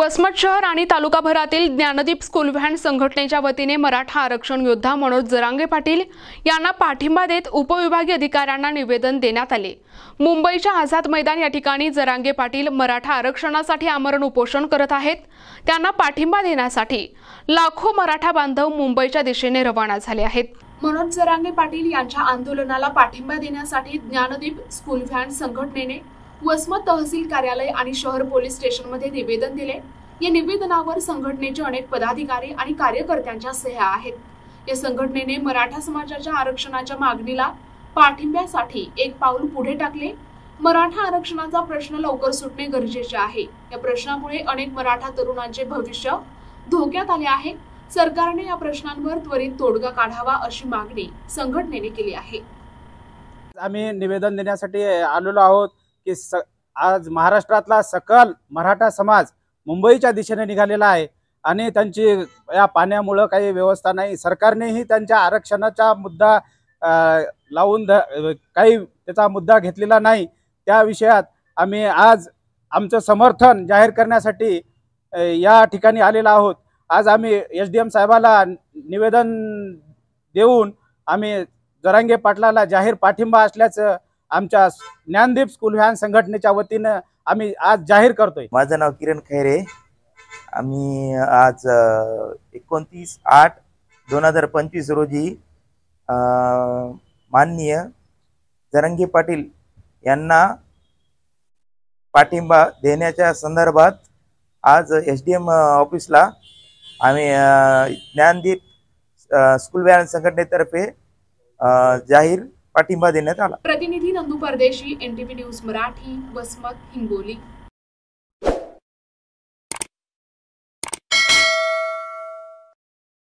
वसमत शहर आणि तालुकाभरातील Gyandeep school van संघटनेच्या वतीने मराठा आरक्षण योद्धा मनोज जरांगे पाटील यांना पाठिंबा देत उपविभागीय अधिकाऱ्यांना निवेदन देण्यात आले। मुंबईच्या आझाद मैदान या ठिकाणी जरांगे पाटील मराठा आरक्षणासाठी आमरण उपोषण करत आहेत। त्यांना पाठिंबा देण्यासाठी लाखो मराठा बांधव मुंबईच्या दिशेने रवाना झाले आहेत। मनोज जरांगे पाटील यांच्या आंदोलनाला पाठिंबा देण्यासाठी ज्ञानदीप स्कूल व्हॅन संघटनेने वसमत तहसील कार्यालय आणि शहर पोलीस स्टेशनमध्ये निवेदन दिले। या निवेदनावर संघटनेचे अनेक पदाधिकारी आणि कार्यकर्त्यांच्या सह्या आहेत। या संघटनेने मराठा समाजाच्या आरक्षणाच्या मागणीला पाठिंब्यासाठी एक पाऊल पुढे टाकले। मराठा आरक्षणाचा प्रश्न लवकर सुटणे गरजेचे आहे। या प्रश्नामुळे अनेक मराठा तरुणांचे भविष्य धोक्यात आले आहे। सरकारने या प्रश्नांवर त्वरित तोडगा काढावा अशी मागणी संघटनेने केली आहे। आम्ही निवेदन देण्यासाठी आलेलो आहोत की आज महाराष्ट्रातला सकल मराठा समाज मुंबईच्या दिशेने निघालेला आहे आणि त्यांची या पाण्यामुळे काही व्यवस्था नाही। सरकारनेही त्यांच्या आरक्षणाचा मुद्दा लावून काही त्याचा मुद्दा घेतलेला नाही। त्या विषयात आम्ही आज आमचं समर्थन जाहीर करण्यासाठी या ठिकाणी आलेलो आहोत। आज आम्ही एसडीएम साहेबाला निवेदन देऊन आम्ही जरांगे पाटलाला जाहीर पाठिंबा असल्याचं आमच्या ज्ञानदीप स्कूल व्हॅन संघटनेच्या वतीने आम्ही आज जाहीर करतोय। माझं नाव किरण खैरे। आम्ही आज 29/8/2025 रोजी माननीय जरांगे पाटील यांना पाठिंबा देण्याच्या संदर्भात आज एसडीएम ऑफिसला आम्ही ज्ञानदीप स्कूल व्हॅन संघटनेतर्फे जाहीर पाठिंबा देण्यात आला। प्रतिनिधी नंदू परदेशी, NTV न्यूज मराठी, वसमत, हिंगोली।